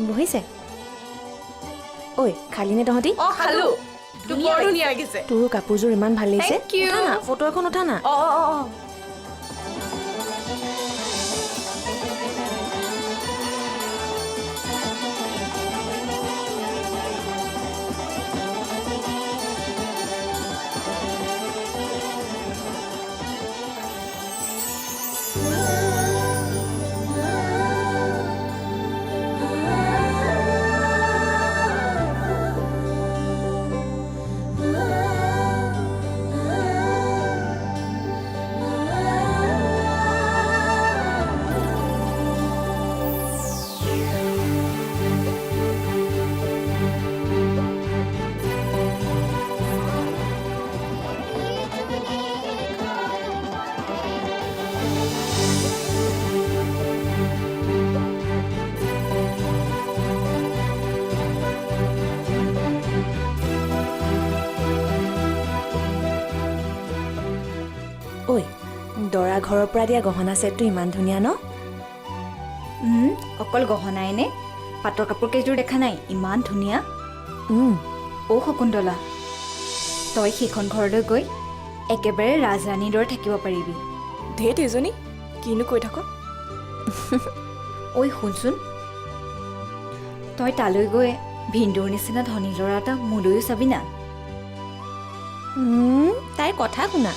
বহিছে ঐ খালি নে তহঁতি অ খালো ধুনীয়া লাগিছে তোৰ কাপোৰযোৰ ইমান ভাল লাগিছে Thank you. উঠা না ফটো এখন উঠা না অ ঐ দৰা ঘৰৰ পৰা দিয়া গহনা ছেটটো ইমান ধুনীয়া ন অকল গহনাই নে পাটৰ কাপোৰ কেইযোৰ দেখা নাই ইমান ধুনীয়া অ শকুন্তলা তই সেইখন ঘৰলৈ গৈ একেবাৰে ৰাজৰাণীৰ দৰে থাকিব পাৰিবি ধেত এজনী কিনো কৈ থাক ঐ শুনচোন তই তালৈ গৈ ভিন্দুৰ নিচিনা ধনী ল'ৰা এটা মোলৈও চাবি না তাইৰ কথা শুনা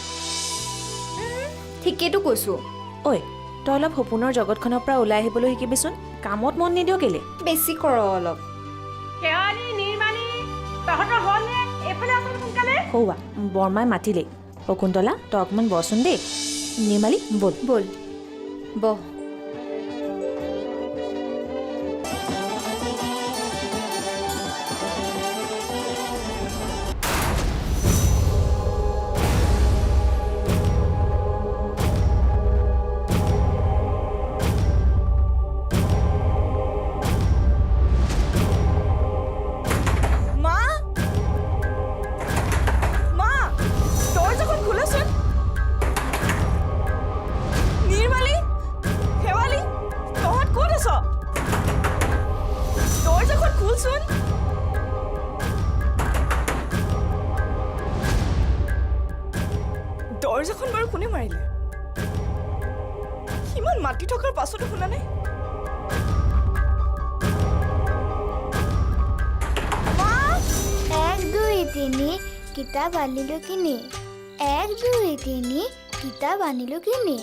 ঠিকেইতো কৈছো ঐ তই অলপ সপোনৰ জগতখনৰ পৰা ওলাই আহিবলৈ শিকিবিচোন কামত মন নিদিয় কেলে বেছি কৰ অলপ সৌৱা বৰমাই মাতিলেই শকুন্তলা তই অকণমান বচোন দেই নিৰ্মালী ব'ল ব'ল বহ দৰজাখন বাৰু কোনে মাৰিলে ইমান মাটি থকাৰ পাছতো শুনা নাই 1 2 3 কিতাপ আনিলো কিনি 1 2 3 কিতাপ আনিলো কিনি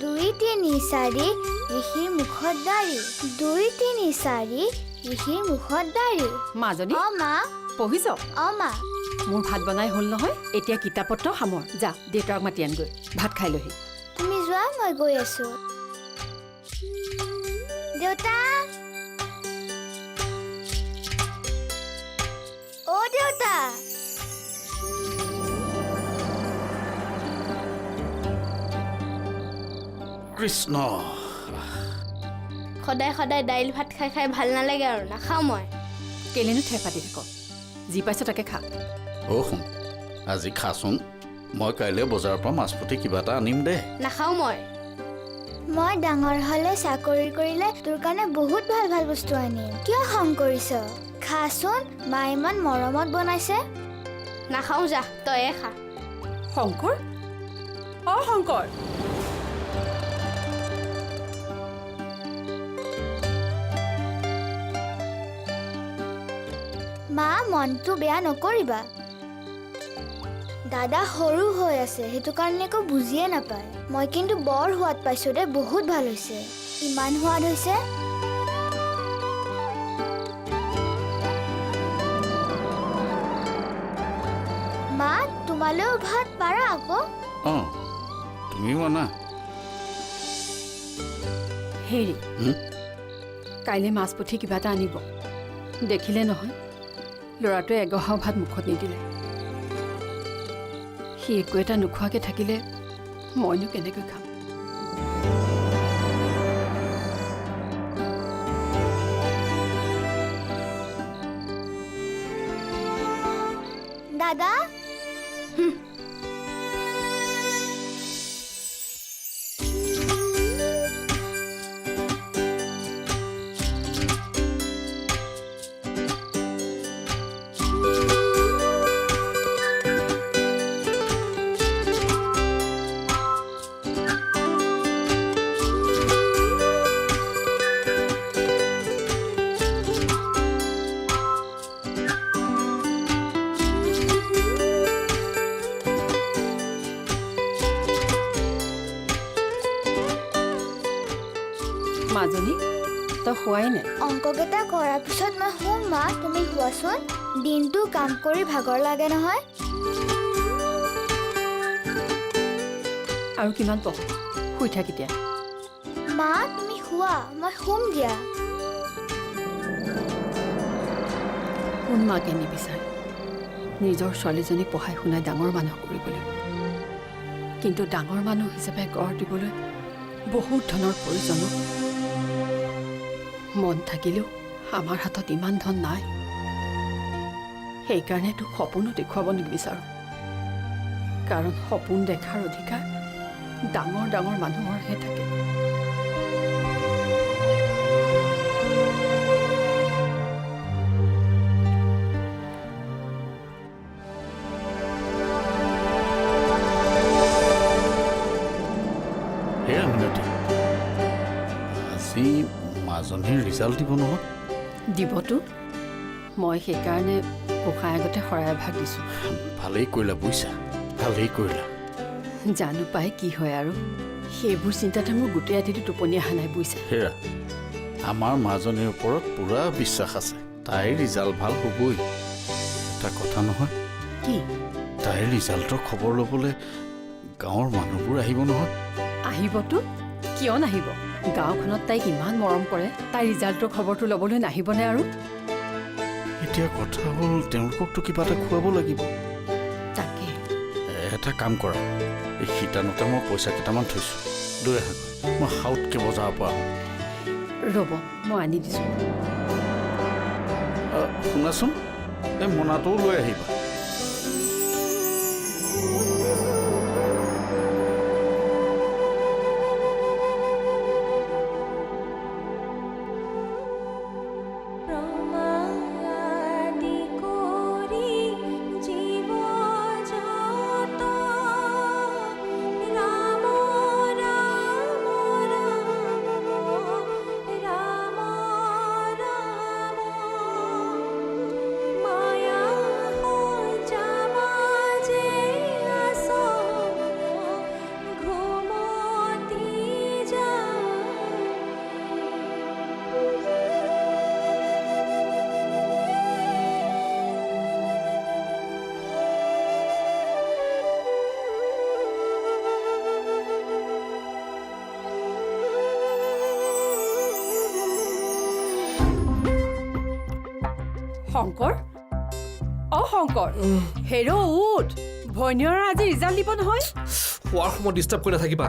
2 3 4 ঋষিৰ মুখত দাড়ি 2 3 4 ঋষিৰ মুখত দাড়ি মাজনী অ মা পঢ়িছ অ মা মোৰ ভাত বনাই হ'ল নহয় এতিয়া কিতাপপত্ৰ সামৰ যা দেউতাক মাতি আনগৈ ভাত খাই লহি তুমি যোৱা মই গৈ আছো দেউতা অ দেউতা কৃষ্ণ সদায় সদায় দাইল ভাত খাই খাই ভাল নালাগে আৰু নাখাওঁ মই কেলেনো ঠেহ পাতি থাক যি পাইছ তাকে খা অ' শুন আজি খাচোন মই কাইলৈ বজাৰৰ পৰা মাছ পুঠি কিবা এটা আনিম দে নাখাওঁ মই ডাঙৰ হ'লে চাকৰি কৰিলে তোৰ কাৰণে বহুত ভাল ভাল বস্তু আনিম কিয় খং কৰিছ খাচোন মা ইমান মৰমত বনাইছে নাখাওঁ যা তয়ে খা শংকৰ অ শংকৰ মা মনটো বেয়া নকৰিবা দাদা সৰু হৈ আছে সেইটো কাৰণে একো বুজিয়ে নাপায় মই কিন্তু বৰ সোৱাদ পাইছো দে বহুত ভাল হৈছে ইমান সোৱাদ হৈছে মা তোমালৈও ভাত পাৰা আকৌ অঁ তুমিও আনা হেৰি কাইলৈ মাছ পুঠি কিবা এটা আনিব দেখিলে নহয় ল'ৰাটোৱে এগহাও ভাত মুখত নিদিলে সি একো এটা নোখোৱাকৈ থাকিলে মইনো কেনেকৈ খাম দাদা মাজনী তই খোৱাই নাই অংককেইটা কৰাৰ পিছত মই শুম মা, তুমি শুৱাচোন। দিনটো কাম কৰি ভাগৰ লাগে নহয়। আৰু কিমান পঢ় শুই থাক এতিয়া মা তুমি শুৱা, মই শুম দিয়া। কোন মাকে নিবিচাৰে নিজৰ ছোৱালীজনীক পঢ়াই শুনাই ডাঙৰ মানুহ কৰিবলৈ, কিন্তু ডাঙৰ মানুহ হিচাপে গঢ় দিবলৈ বহুত ধনৰ প্ৰয়োজন। মন থাকিলেও আমাৰ হাতত ইমান ধন নাই, সেইকাৰণে তোক সপোনো দেখুৱাব নিবিচাৰোঁ, কাৰণ সপোন দেখাৰ অধিকাৰ ডাঙৰ ডাঙৰ মানুহৰহে থাকে। সেয়া মিনতি, আজি মাজনীৰ ৰিজাল্ট দিব নহয়। দিবতো, মই সেইকাৰণে গোসাঁই আগতে শৰাই ভাগ দিছোঁ। ভালেই কৰিলা বুইছা, ভালেই কৰিলা। জানো পাই কি হয় আৰু সেইবোৰ চিন্তাতে মোৰ গোটেই ৰাতিটো টোপনি অহা নাই বুইছা। হেৰা, আমাৰ মাজনীৰ ওপৰত পূৰা বিশ্বাস আছে, তাইৰ ৰিজাল্ট ভাল হ'বই। এটা কথা নহয়, কি? তাইৰ ৰিজাল্টৰ খবৰ ল'বলৈ গাঁৱৰ মানুহবোৰ আহিব নহয়। আহিবতো, কিয় নাহিব? গাঁওখনত তাইক ইমান মৰম কৰে, তাইৰ ৰিজাল্টৰ খবৰটো ল'বলৈ নাহিবনে? আৰু এতিয়া কথা হ'ল তেওঁলোককতো কিবা এটা খুৱাব লাগিব। তাকে এটা কাম কৰা, এই সীতানোতে মই পইচা কেইটামান থৈছোঁ, লৈ আহা, মই সাউতকৈ বজাৰৰ পৰা আহোঁ। ৰ'ব, মই আনি দিছোঁ। শুনাচোন, এই মোনাটোও লৈ আহিবা। শংকৰ, অ শংকৰ, হেৰ' উঠ, ভনীয়ৰ আজি ৰিজাল্ট দিব নহয়। খোৱাৰ সময়ত ডিষ্টাৰ্ব কৰি নাথাকিবা।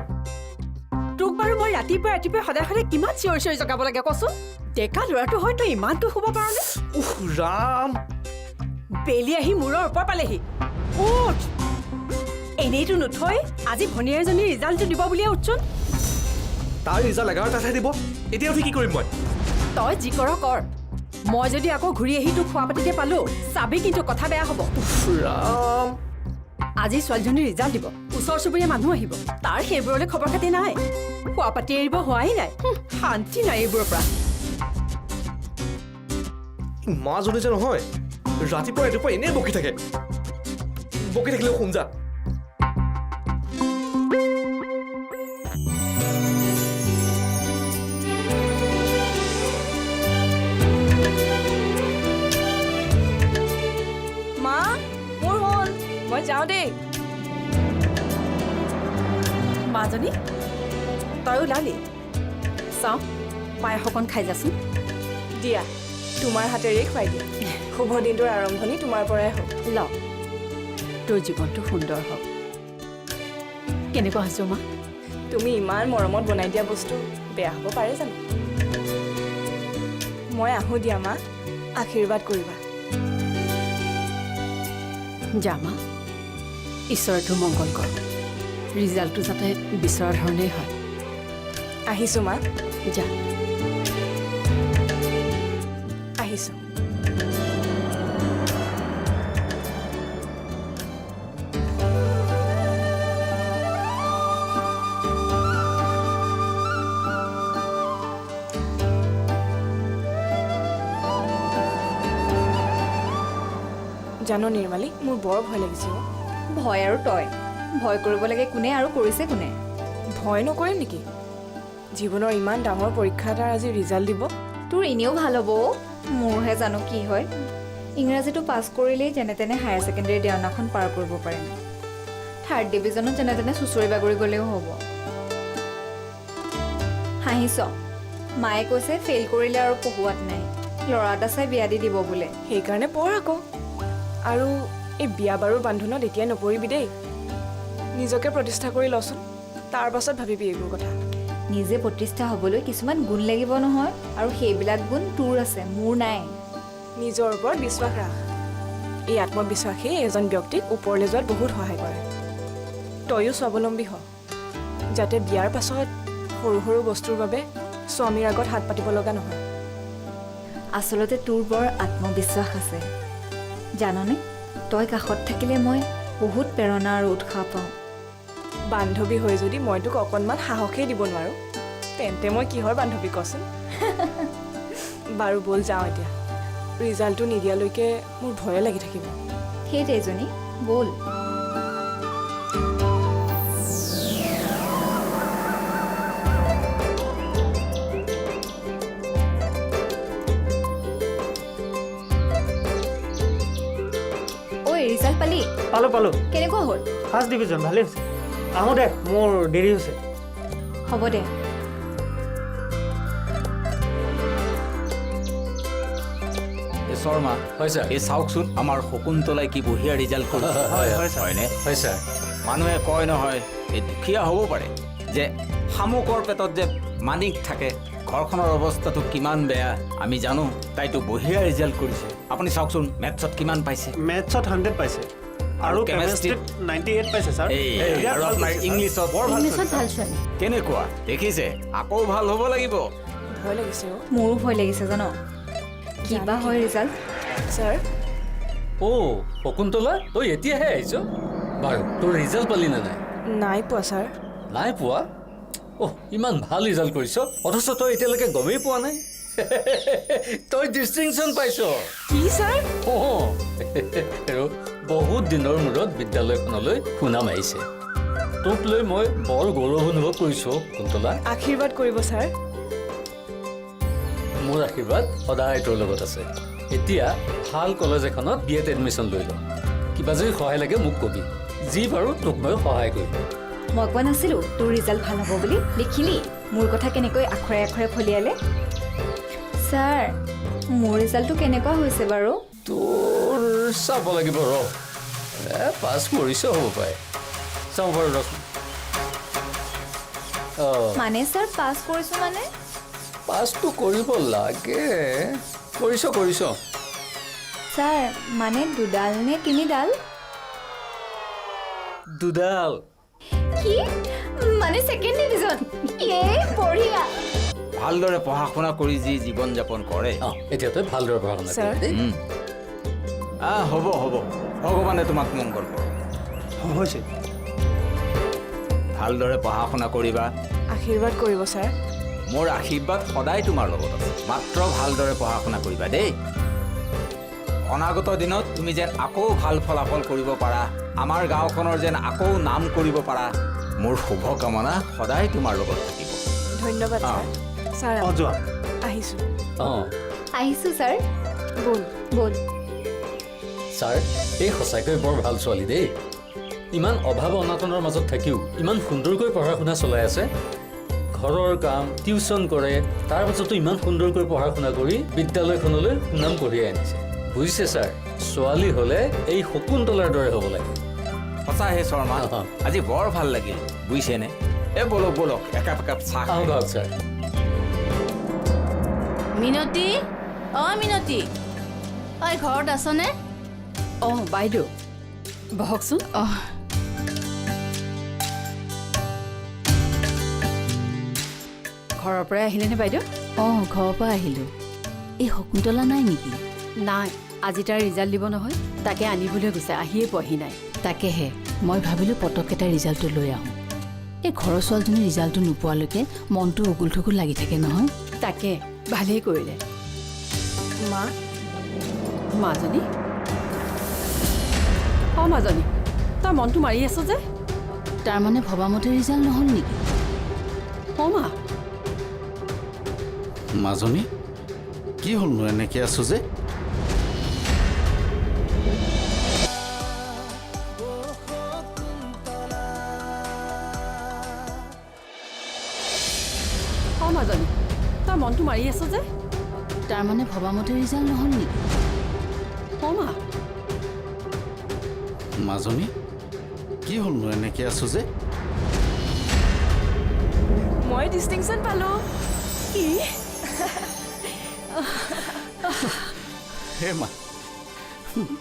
তোক বাৰু মই ৰাতিপুৱা সদায় সদায় কিমান চিঞৰি চিঞৰি জগাব লাগে কচোন? ডেকা ল'ৰাটো হয়তো ইমানটো শুব পাৰনে? উফ ৰাম, বেলি আহি মূৰৰ ওপৰ পালেহি। উঠ, এনেইতো নুথৈ আজি ভনীয়েৰজনীৰ ৰিজাল্টটো দিব বুলিয়ে উঠচোন। তাৰ ৰিজাল্ট 11টাতহে দিব, এতিয়া উঠি কি কৰিম মই? তই যি কৰ কৰ, মই যদি আকৌ ঘূৰি আহি তোক খোৱা পাতিতে পালো, চাবি কিন্তু কথা বেয়া হ'ব। উফ ৰাম, আজি ছোৱালীজনীৰ ৰিজাল্ট দিব, ওচৰ চুবুৰীয়া মানুহ আহিব, তাৰ সেইবোৰলৈ খবৰ খাতি নাই, খোৱা পাতি এৰিব হোৱাই নাই। শান্তি নাই এইবোৰৰ পৰা। মাজনী যে নহয়, ৰাতিপুৱা এনেই বকি থাকে, বকি থাকিলেও শুন যা। মা মোৰ হ'ল, মই যাওঁ দেই। মাজনী, তই ওলালি, চাওঁ পায়স অকণ খাই যাচোন। দিয়া, তোমাৰ হাতেৰেই খুৱাই দিয়া। শুভ দিনটোৰ আৰম্ভণি তোমাৰ পৰাই হওক। ল, তোৰ জীৱনটো সুন্দৰ হওক। কেনেকুৱা হৈছো মা? তুমি ইমান মৰমত বনাই দিয়া বস্তু বেয়া হ'ব পাৰে জানো? মই আহোঁ দিয়া মা, আশীৰ্বাদ কৰিবা। যা মা, ঈশ্বৰে তোৰ মংগল কৰ, ৰিজাল্টটো যাতে বিচৰা ধৰণেই হয়। আহিছোঁ মা, যা। আহিছোঁ। জানো নিৰ্মালী, মোৰ বৰ ভয় লাগিছে। ভয় আৰু তই, ভয় কৰিব লাগে কোনে আৰু কৰিছে কোনে? ভয় নকৰিম নেকি? জীৱনৰ ইমান ডাঙৰ পৰীক্ষা এটাৰ আজি ৰিজাল্ট দিব। তোৰ এনেও ভাল হ'ব মোৰহে জানো কি হয়। ইংৰাজীটো পাছ কৰিলেই যেনে তেনে হায়াৰ ছেকেণ্ডেৰী দেওনাখন পাৰ কৰিব পাৰিম। থাৰ্ড ডিভিজনত যেনে তেনে চুচৰি বাগৰি গ'লেও হ'ব। হাঁহিছ? মায়ে কৈছে ফেইল কৰিলে আৰু পঢ়োৱাত নাই, ল'ৰা এটা চাই বিয়া দি দিব বোলে। সেইকাৰণে পঢ় আকৌ। আৰু এই বিয়া বাৰুৰ বান্ধোনত এতিয়াই নপৰিবি দেই। নিজকে প্ৰতিষ্ঠা কৰি লচোন, তাৰ পাছত ভাবিবি এইবোৰ কথা। নিজে প্ৰতিষ্ঠা হ'বলৈ কিছুমান গুণ লাগিব নহয়, আৰু সেইবিলাক গুণ তোৰ আছে, মোৰ নাই। নিজৰ ওপৰত বিশ্বাস ৰাখ। এই আত্মবিশ্বাসেই এজন ব্যক্তিক ওপৰলৈ যোৱাত বহুত সহায় কৰে। তয়ো স্বাৱলম্বী হ, যাতে বিয়াৰ পাছত সৰু সৰু বস্তুৰ বাবে স্বামীৰ আগত হাত পাতিব লগা নহয়। আচলতে তোৰ বৰ আত্মবিশ্বাস আছে জাননে? তই কাষত থাকিলে মই বহুত প্ৰেৰণা আৰু উৎসাহ পাওঁ। বান্ধৱী হৈ যদি মই তোক অকণমান সাহসেই দিব নোৱাৰোঁ, তেন্তে মই কিহৰ বান্ধৱী কচোন? বাৰু ব'ল যাওঁ এতিয়া। ৰিজাল্টটো নিদিয়ালৈকে মোৰ ভয়ে লাগি থাকিব। সেই তেজনী ব'ল। ঐ ৰিজাল্ট পালি? পালোঁ কেনেকুৱা হ'ল? ফাৰ্ষ্ট ডিভিজন ভালেই হৈছে। আহোঁ দে, মোৰ দেৰি হৈছে। হ'ব দে। শৰ্মা হয় ছাৰ, এই চাওকচোন আমাৰ শকুন্তলাই কি বঢ়িয়া ৰিজাল্ট কৰিছে। হয়নে? হয় ছাৰ। মানুহে কয় নহয়, এই দুখীয়া হ'ব পাৰে যে শামুকৰ পেটত যে মানিক থাকে, ঘৰখনৰ অৱস্থাটো কিমান বেয়া আমি জানো। তাইতো বঢ়িয়া ৰিজাল্ট কৰিছে। আপুনি চাওকচোন মেথছত কিমান পাইছে? মেথছত 100 পাইছে আৰু কেমেষ্ট্ৰিত 98 পাইছে ছাৰ। আৰু আপোনাৰ ইংলিছত বৰ ভাল ছোৱালী। কেনেকুৱা দেখিছে? আকৌ ভাল হ'ব লাগিব। ভয় লাগিছে অ'। মোৰো ভয় লাগিছে জান। কিবা হয় ৰিজাল্ট? ছাৰ, শকুন্তলা তই এতিয়াহে আহিছ? বাৰু তোৰ ৰিজাল্ট পালি নে নাই? নাই পোৱা ছাৰ। নাই পোৱা? ইমান ভাল ৰিজাল্ট কৰিছ, অথচ তই এতিয়ালৈকে গমেই পোৱা নাই? তই ডিষ্টিংশ্যন পাইছ। কি ছাৰ? আৰু বহুত দিনৰ মূৰত বিদ্যালয়খনলৈ সুনাম আহিছে। তোক লৈ মই বৰ গৌৰৱ অনুভৱ কৰিছোঁ শকুন্তলা। আশীৰ্বাদ কৰিব ছাৰ। মোৰ আশীৰ্বাদ সদায় তোৰ লগত আছে। এতিয়া ভাল কলেজ এখনত BA এডমিশ্যন লৈ ল। কিবা যদি সহায় লাগে মোক কবি, যি পাৰোঁ তোক মই সহায় কৰিম। মই কোৱা নাছিলোঁ তোৰ ৰিজাল্ট ভাল হ'ব বুলি? দেখিলি মোৰ কথা কেনেকৈ আখৰে আখৰে ফলিয়ালে। ছাৰ, মোৰ ৰিজাল্টটো কেনেকুৱা হৈছে বাৰু? তোৰ চাব লাগিব ৰ, পাছ কৰিছ হ'ব পাৰে। চাওঁ বাৰু ৰচোন। মানে ছাৰ পাছ কৰিছোঁ মানে? পাছটো কৰিব লাগে। কৰিছ। ছাৰ মানে 2ডাল নে 3ডাল? 2ডাল। কি মানে ছেকেণ্ড ডিভিজন? বঢ়িয়া। ভালদৰে পঢ়া শুনা কৰি যি জীৱন যাপন কৰে। এতিয়া তই ভালদৰে পঢ়া শুনা ছাৰ। কৰিবি দেই। হ'ব ভগৱানে তোমাক মংগল কৰক। হৈছে ভালদৰে পঢ়া শুনা কৰিবা। আশীৰ্বাদ কৰিব ছাৰ। মোৰ আশীৰ্বাদ সদায় তোমাৰ লগত আছে। মাত্ৰ ভালদৰে পঢ়া শুনা কৰিবা দেই। অনাগত দিনত তুমি যেন আকৌ ভাল ফলাফল কৰিব পাৰা, আমাৰ গাঁওখনৰ যেন আকৌ নাম কৰিব পাৰা, মোৰ শুভকামনা সদায় তোমাৰ লগত থাকিব। ধন্যবাদ ছাৰ। ছাৰ যোৱা। আহিছোঁ। আহিছোঁ ছাৰ। ব'ল। ছাৰ, এই সঁচাকৈ বৰ ভাল ছোৱালী দেই। ইমান অভাৱ অনাটনৰ মাজত থাকিও ইমান সুন্দৰকৈ পঢ়া শুনা চলাই আছে। ঘৰৰ কাম, টিউশ্যন কৰে, তাৰ পাছতো ইমান সুন্দৰকৈ পঢ়া শুনা কৰি বিদ্যালয়খনলৈ সুনাম কঢ়িয়াই আনিছে। বুজিছে ছাৰ, ছোৱালী হ'লে এই শকুন্তলাৰ দৰে হ'ব লাগে। সঁচাহে শৰ্মা, আজি বৰ ভাল লাগিল বুজিছেনে? ব'লক একাপ চাহ আহক ছাৰ। মিনতী, মিনতী, ঘৰত আছনে? বাইদেউ বহকচোন। ঘৰৰ পৰাই আহিলেনে বাইদেউ? ঘৰৰ পৰা আহিলোঁ। এই শকুন্তলা নাই নেকি? নাই, আজি তাৰ ৰিজাল্ট দিব নহয়, তাকে আনিবলৈ গৈছে, আহিয়ে পোৱাহি নাই। তাকেহে মই ভাবিলোঁ পটককৈ তাই ৰিজাল্টটো লৈ আহোঁ। এই ঘৰৰ ছোৱালীজনীৰ ৰিজাল্টটো নোপোৱালৈকে মনটো উগুল থুগুল লাগি থাকে নহয়। তাকে ভালেই কৰিলে। মাজনী, মাজনী তই মনটো মাৰি আছ যে? তাৰমানে ভবামতে ৰিজাল্ট নহ'ল নেকি? মা মাজনী কি হ'লনো এনেকৈ আছো যে? অঁ মাজনী, তই মনটো মাৰি আছ যে? তাৰমানে ভবামতে ৰিজাল্ট নহ'ল নেকি? অঁ মা, মাজনী কি হ'লনো এনেকৈ আছো যে? মই ডিষ্টিংশ্যন পালোঁ। কি? হে মা,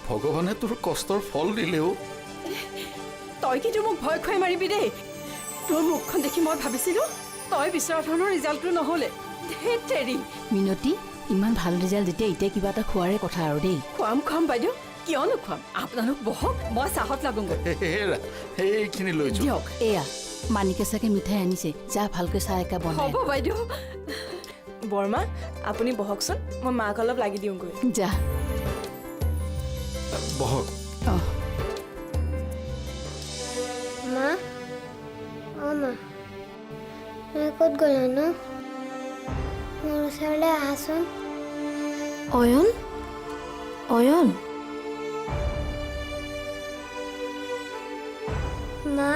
ভগৱানে তোৰ কষ্টৰ ফল দিলেও। তই কিন্তু মোক ভয় খুৱাই মাৰিবি দেই। তোৰ মুখখন দেখি মই ভাবিছিলোঁ তই বিচৰা ধৰণৰ ৰিজাল্টটো নহ'লে। ধেৎ তেৰি। মিনতী, ইমান ভাল ৰিজাল্ট যেতিয়া এতিয়া কিবা এটা খোৱাৰে কথা আৰু দেই। খুৱাম বাইদেউ, কিয় নোখুৱাম? আপোনালোক বহক, মই চাহত লাগোগৈ। হেৰা সেইখিনি লৈ যোৱা। দিয়ক। এয়া মানিকে চাগে মিঠাই আনিছে, যা ভালকৈ চাহ একাপ বনাই হ'ব বাইদেউ। বৰমা আপুনি বহকচোন, মই মাক অলপ লাগি দিওঁগৈ। যা। বহক। অঁ মা অঁ মা তুমি ক'ত গ'লা ন? মোৰ ওচৰলৈ আহাচোন। অয়ন অয়ন মা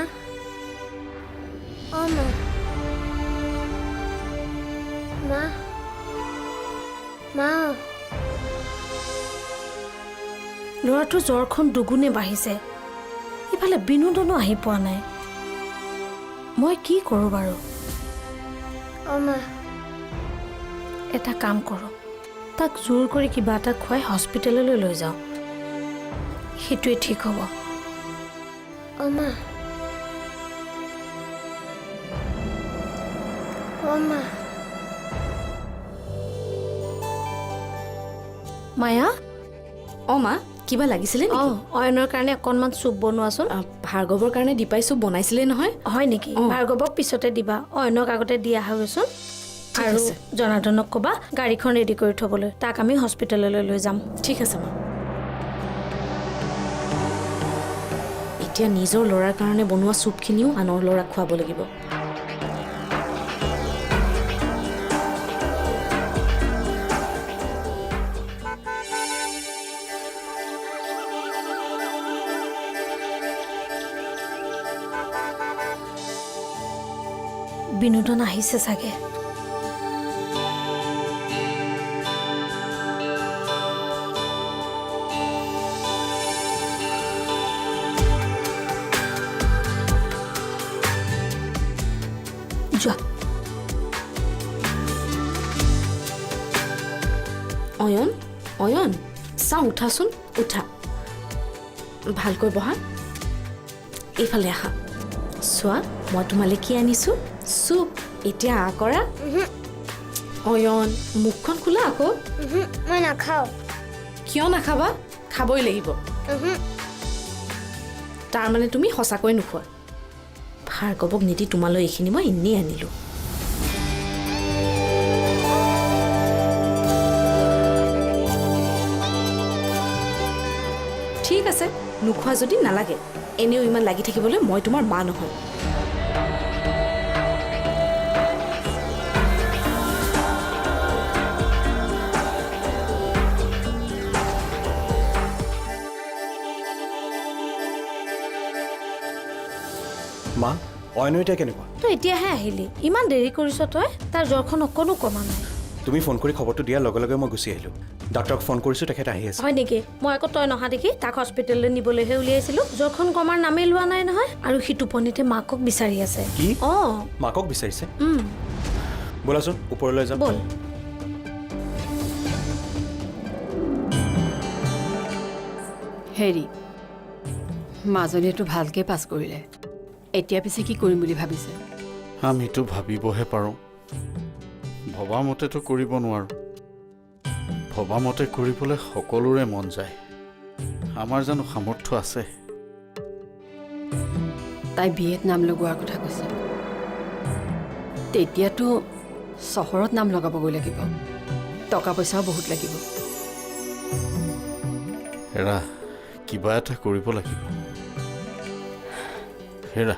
অঁ মা মা মা ল'ৰাটোৰ জ্বৰখন দুগুণে বাঢ়িছে। ইফালে বিনোদনো আহি পোৱা নাই। মই কি কৰোঁ বাৰু? অঁ মা এটা কাম কৰোঁ, তাক জোৰ কৰি কিবা এটা খুৱাই হস্পিটেললৈ লৈ যাওঁ, সেইটোৱে ঠিক হ'ব। অঁ মা অঁ মা মায়া, অঁ মা, কিবা লাগিছিলে নেকি? অঁ অয়নৰ কাৰণে অকণমান চুপ বনোৱাচোন। ভাৰ্গৱৰ কাৰণে দীপাই চুপ বনাইছিলে নহয়। হয় নেকি? ভাৰ্গৱক পিছতে দিবা, অয়নক আগতে দি আহাগৈচোন। আৰু জনাৰ্দনক ক'বা গাড়ীখন ৰেডি কৰি থ'বলৈ, তাক আমি হস্পিটেললৈ লৈ যাম। ঠিক আছে মা। এতিয়া নিজৰ ল'ৰাৰ কাৰণে বনোৱা চুপখিনিও আনৰ ল'ৰাক খুৱাব লাগিব। বিনোদন আহিছে চাগে। যোৱা। অয়ন, অয়ন, চাওঁ উঠাচোন, উঠা। ভালকৈ বহা। এইফালে আহা। চোৱা, মই তোমালৈ কি আনিছোঁ? চুপ। এতিয়া আ কৰা। অয়ন, মুখখন খোলা আকৌ। মই নাখাওঁ। কিয় নাখাবা? খাবই লাগিব। তাৰমানে তুমি সঁচাকৈ নোখোৱা? ভাৰ্গৱক নিদি তোমালৈ এইখিনি মই এনেই আনিলোঁ। ঠিক আছে, নোখোৱা যদি নালাগে। এনেও ইমান লাগি থাকিবলৈ মই তোমাৰ মা নহয়। মা, অয়ন এতিয়া কেনেকুৱা? তই এতিয়াহে আহিলি, ইমান দেৰি কৰিছ তই? তাৰ জ্বৰখন অকণো কমা নাই। তুমি ফোন কৰি খবৰটো দিয়াৰ লগে লগে মই গুচি আহিলোঁ। ডাক্তৰক ফোন কৰিছোঁ, তেখেত আহি আছে। হয় নেকি? মই আকৌ তই নহা দেখি তাক হস্পিটেললৈ নিবলৈহে উলিয়াইছিলোঁ। জ্বৰখন কমাৰ নামেই লোৱা নাই নহয়, আৰু সি টোপনিতে মাকক বিচাৰি আছে। কি? অঁ মাকক বিচাৰিছে? ব'লাচোন ওপৰলৈ যাম। ব'ল। হেৰি, মাজনীয়েতো ভালকৈ পাছ কৰিলে। এতিয়া পিছে কি কৰিম বুলি ভাবিছে? আমিতো ভাবিবহে পাৰোঁ, ভবামতেতো কৰিব নোৱাৰোঁ। ভবামতে কৰিবলৈ সকলোৰে মন যায়। আমাৰ জানো সামৰ্থ্য আছে? তাই বিয়েত নাম লগোৱাৰ কথা কৈছে। তেতিয়াতো চহৰত নাম লগাবগৈ লাগিব, টকা পইচাও বহুত লাগিব। হেৰা, কিবা এটা কৰিব লাগিব। হেৰা,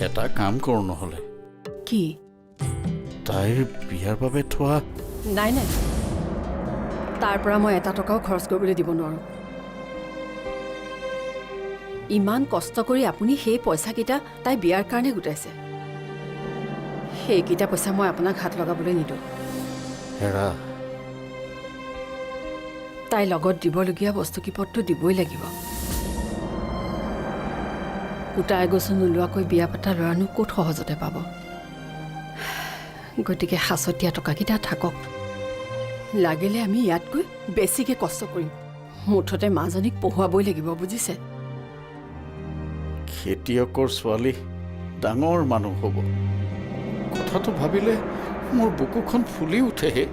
এটা কাম কৰোঁ নহ'লে। কি? তাইৰ বিয়াৰ বাবে থোৱা নাই নাই, তাৰ পৰা মই এটা টকাও খৰচ কৰিবলৈ দিব নোৱাৰোঁ। ইমান কষ্ট কৰি আপুনি সেই পইচাকেইটা তাই বিয়াৰ কাৰণে গোটাইছে, সেইকেইটা পইচা মই আপোনাক হাত লগাবলৈ নিদিওঁ। হেৰা, তাইৰ লগত দিবলগীয়া বস্তুকেইপদটো দিবই লাগিব। গোটাই গছো নোলোৱাকৈ বিয়া পতা ল'ৰানো ক'ত সহজতে পাব। গতিকে সাঁচতীয়া টকাকেইটা থাকক, লাগিলে আমি ইয়াতকৈ বেছিকৈ কষ্ট কৰিম, মুঠতে মাজনীক পঢ়ুৱাবই লাগিব, বুজিছে? খেতিয়কৰ ছোৱালী ডাঙৰ মানুহ হ'ব। কথাটো ভাবিলে মোৰ বুকুখন ফুলি উঠেহে।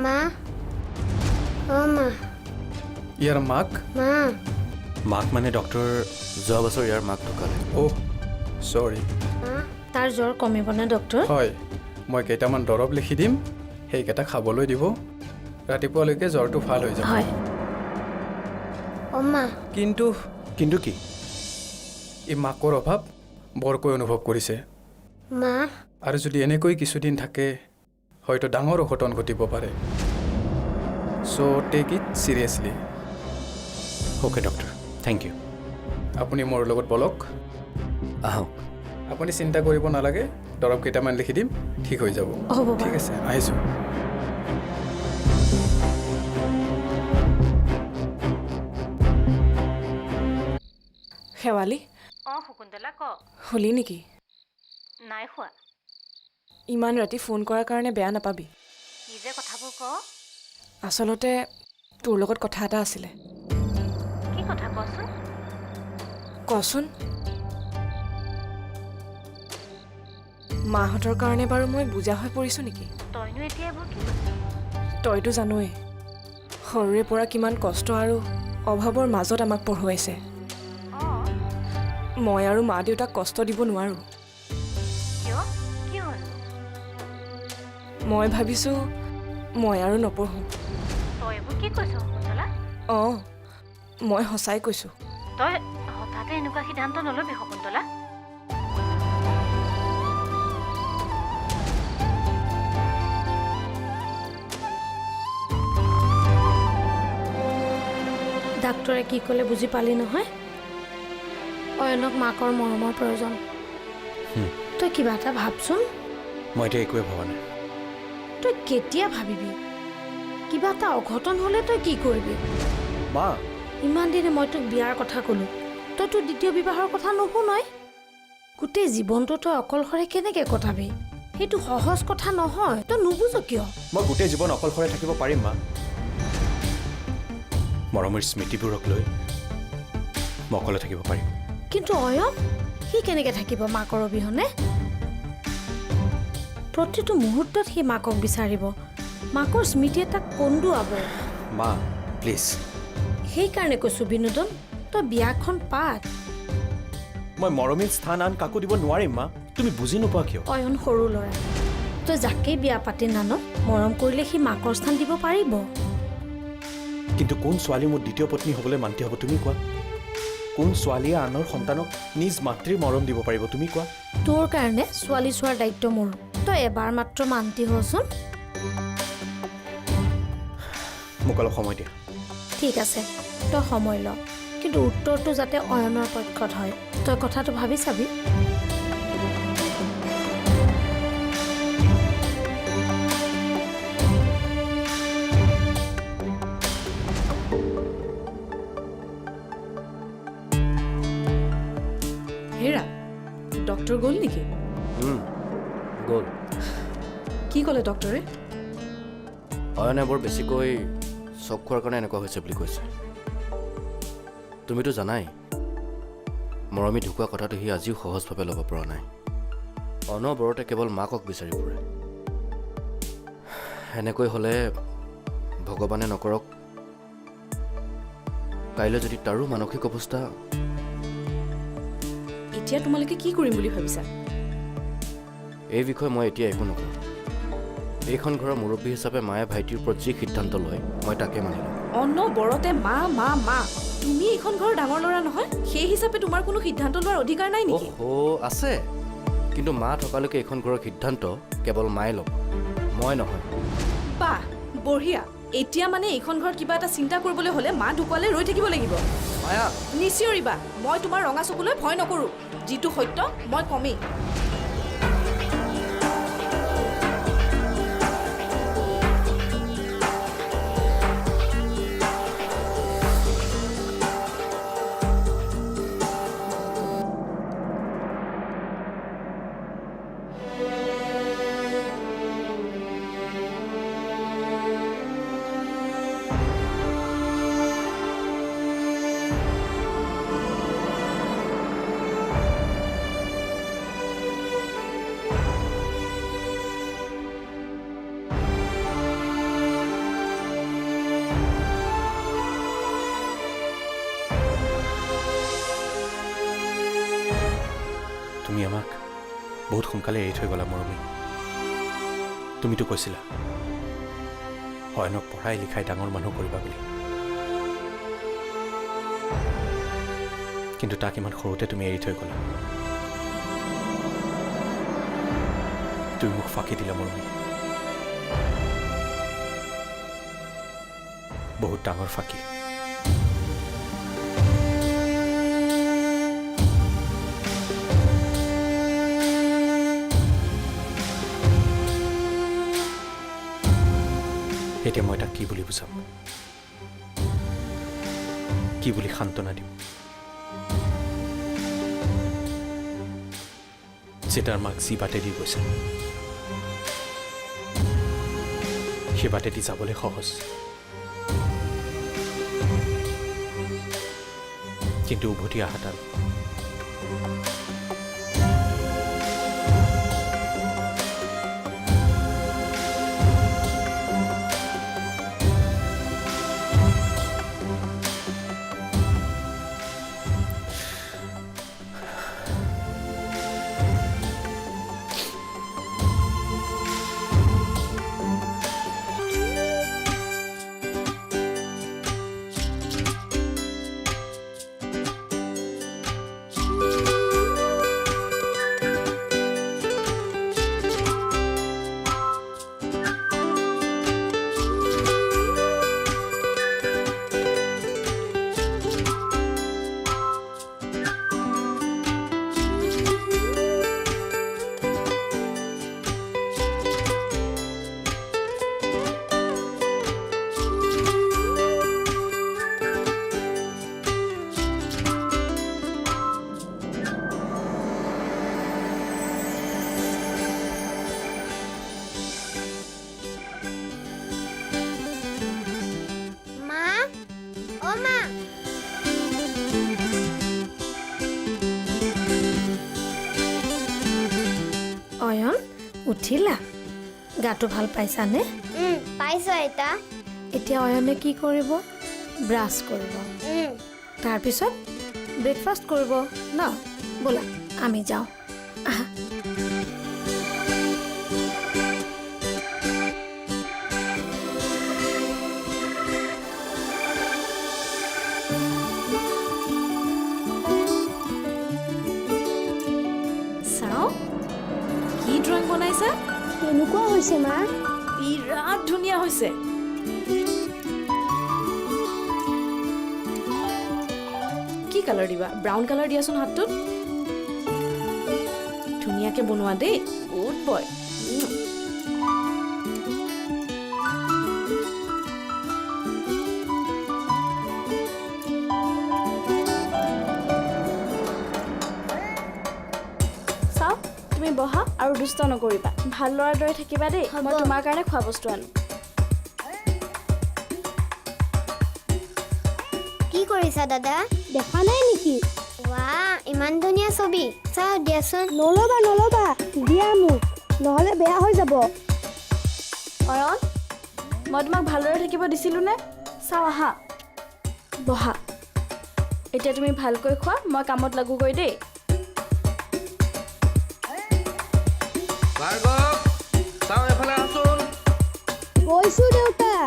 মা, অ' মা, ইয়াৰ মাক মা, মাক মানে ডক্টৰ যোৱা বছৰ ইয়াৰ মাক ঢুকালে। অ' চৰি। তাৰ জ্বৰ কমিবনে ডক্টৰ? হয়, মই কেইটামান দৰৱ লিখি দিম, সেইকেইটা খাবলৈ দিব। ৰাতিপুৱালৈকে জ্বৰটো ভাল হৈ যাব। হয়। অ' মা, কিন্তু কি এই মাকৰ অভাৱ বৰকৈ অনুভৱ কৰিছে। মা, আৰু যদি এনেকৈ কিছুদিন থাকে হয়তো ডাঙৰ অঘটন ঘটিব পাৰে। So' take it seriously. Okay doctor, thank you. আপুনি মোৰ লগত বলক। আহক। আপুনি চিন্তা কৰিব নালাগে, দৰৱ কেইটামান লিখি দিম, ঠিক হৈ যাব। হ'ব ঠিক আছে, আহিছোঁ। শেৱালি, অঁ শকুন্তলা ক। শুলি নেকি? নাই খোৱা। ইমান ৰাতি ফোন কৰাৰ কাৰণে বেয়া নাপাবি। কি যে কথাবোৰ ক। আচলতে তোৰ লগত কথা এটা আছিলে। কি কথা কচোন? কচোন। মাহঁতৰ কাৰণে বাৰু মই বুজা হৈ পৰিছোঁ নেকি? তইনো এতিয়া এইবোৰ কি? তইতো জানোৱেই সৰুৰে পৰা কিমান কষ্ট আৰু অভাৱৰ মাজত আমাক পঢ়ুৱাইছে। মই আৰু মা দেউতাক কষ্ট দিব নোৱাৰোঁ। কিয়? কি হ'ল? মই ভাবিছোঁ মই আৰু নপঢ়োঁ। তই এইবোৰ কি কৈছ শকুন্তলা? অঁ, মই সঁচাই কৈছোঁ। তই হঠাতে এনেকুৱা সিদ্ধান্ত নল'বি শকুন্তলা। ডাক্তৰে কি ক'লে বুজি পালি নহয়? অয়নক মাকৰ মৰমৰ প্ৰয়োজন। তই কিবা এটা ভাবচোন। মই এতিয়া একোৱে ভবা নাই। তই কেতিয়া ভাবিবি? কিবা এটা অঘটন হ'লে তই কি কৰিবি? মা, ইমান দিনে মই তোক বিয়াৰ কথা ক'লোঁ, তই তোৰ দ্বিতীয় বিবাহৰ কথা নুশুনই। গোটেই জীৱনটো তই অকলশৰে কেনেকৈ কটাবি? সেইটো সহজ কথা নহয়, তই নুবুজ কিয়? মই গোটেই জীৱন অকলশৰে থাকিব পাৰিম মা। মৰমৰ স্মৃতিবোৰক লৈ মই অকলে থাকিব পাৰিম। কিন্তু অয়ন, সি কেনেকৈ থাকিব মাকৰ অবিহনে? প্ৰতিটো মুহূৰ্তত সি মাকক বিচাৰিব, মাকৰ স্মৃতিয়ে তাক কন্দুৱাব। মা প্লিজ। সেইকাৰণে কৈছোঁ বিনোদন, তই বিয়াখন পাত। মই মৰমীৰ স্থান আন কাকো দিব নোৱাৰিম মা। তুমি বুজি নোপোৱা কিয়? অয়ন সৰু ল'ৰা, তই যাকেই বিয়া পাতি নান, মৰম কৰিলে সি মাকৰ স্থান দিব পাৰিব। কিন্তু কোন ছোৱালী মোৰ দ্বিতীয় পত্নী হ'বলৈ মান্তি হ'ব তুমি কোৱা? কোন ছোৱালীয়ে আনৰ সন্তানক নিজ মাতৃৰ মৰম দিব পাৰিব তুমি কোৱা? তোৰ কাৰণে ছোৱালী চোৱাৰ দায়িত্ব মোৰ। তই এবাৰ মাত্ৰ মান্তি হচোন। মোক অলপ সময় দিয়া। ঠিক আছে, তই সময় ল, কিন্তু উত্তৰটো যাতে অয়নৰ পক্ষত হয়। তই কথাটো ভাবি চাবি। হেৰা, ডক্টৰ গ'ল নেকি? গ'ল। কি ক'লে ডক্টৰে? অয়নে বৰ বেছিকৈ চক খোৱাৰ কাৰণে এনেকুৱা হৈছে বুলি কৈছে। তুমিতো জানাই মৰমী ঢুকুৱা কথাটো সি আজিও সহজভাৱে ল'ব পৰা নাই। অনবৰতে কেৱল মাকক বিচাৰি ফুৰে। এনেকৈ হ'লে ভগৱানে নকৰক কাইলৈ যদি তাৰো মানসিক অৱস্থা। এতিয়া তোমালোকে কি কৰিম বুলি ভাবিছা? এই বিষয়ে মই এতিয়া একো নকওঁ। এইখন ঘৰৰ মুৰব্বী হিচাপে মায়ে ভাইটিৰ ওপৰত যি সিদ্ধান্ত লয় মই তাকে মানিলোঁ। অনবৰতে মা মা মা। তুমি এইখন ঘৰৰ ডাঙৰ ল'ৰা নহয়, সেই হিচাপে তোমাৰ কোনো সিদ্ধান্ত লোৱাৰ অধিকাৰ নাই নেকি? আছে, কিন্তু মা থকালৈকে এইখন ঘৰৰ সিদ্ধান্ত কেৱল মায়ে ল'ব, মই নহয়। বাহ, বঢ়িয়া। এতিয়া মানে এইখন ঘৰত কিবা এটা চিন্তা কৰিবলৈ হ'লে মা ঢুকুৱালে ৰৈ থাকিব লাগিব। মায়া, নিচিঞৰিবা। মই তোমাৰ ৰঙা চকুলৈ ভয় নকৰোঁ। যিটো সত্য মই কমেই। তুমি আমাক বহুত সোনকালে এৰি থৈ গ'লা মৰমী। তুমিতো কৈছিলা অয়নক পঢ়াই লিখাই ডাঙৰ মানুহ কৰিবা বুলি, কিন্তু তাক ইমান সৰুতে তুমি এৰি থৈ গ'লা। তুমি মোক ফাঁকি দিলা মৰমী, বহুত ডাঙৰ ফাঁকি। এতিয়া মই তাক কি বুলি বুজাম, কি বুলি সান্তনা দিম যে তাৰ মাক যি বাটেদি গৈছে সেই বাটেদি যাবলৈ সহজ, কিন্তু উভতি অহা টান। অয়ন, উঠিলা? গাটো ভাল পাইছানে? পাইছো আইতা। এতিয়া অয়নে কি কৰিব? ব্ৰাছ কৰিব, তাৰপিছত ব্ৰেকফাষ্ট কৰিব ন? ব'লা আমি যাওঁ। আহা। চাওঁ, কি ড্ৰয়িং বনাইছা? কেনেকুৱা হৈছে মা? বিৰাট ধুনীয়া হৈছে। কি কালাৰ দিবা? ব্ৰাউন কালাৰ দিয়াচোন হাতটোত। ধুনীয়াকে বনোৱা দেই, গুড বয়। চাও, তুমি বহা আৰু দুষ্ট নকৰিবা। ভাল ল'ৰাৰ দৰে থাকিবা দেই। মই তোমাৰ কাৰণে খোৱা বস্তু আনো। কি কৰিছা দাদা? দেখা নাই নেকি? ৱাহ, ইমান ধুনীয়া ছবি। চাও দিয়াচোন। নল'বা নল'বা, দিয়া মোক, নহ'লে বেয়া হৈ যাব। অয়ন, মই তোমাক ভালদৰে থাকিব দিছিলোঁ নে? চাও আহা, বহা। এতিয়া তুমি ভালকৈ খোৱা, মই কামত লাগোগৈ দেই। ভাৰ্গৱ, চাওঁ এফালে আহচোন। দেউতা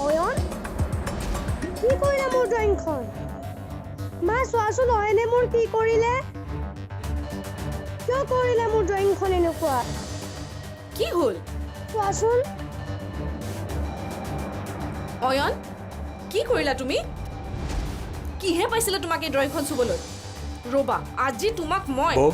অয়ন কি কৰিলে মোৰ ড্ৰয়িংখন মা চোৱাচোন অয়নে মোৰ কি কৰিলে কিয় কৰিলে মোৰ ড্ৰয়িংখন এনেকুৱা কি হ'ল চোৱাচোন অয়ন কি কৰিলা তুমি কিহে পাইছিলে তোমাক এই ড্ৰয়িংখন চুবলৈ ৰ'বা আজি তোমাক মই বৌ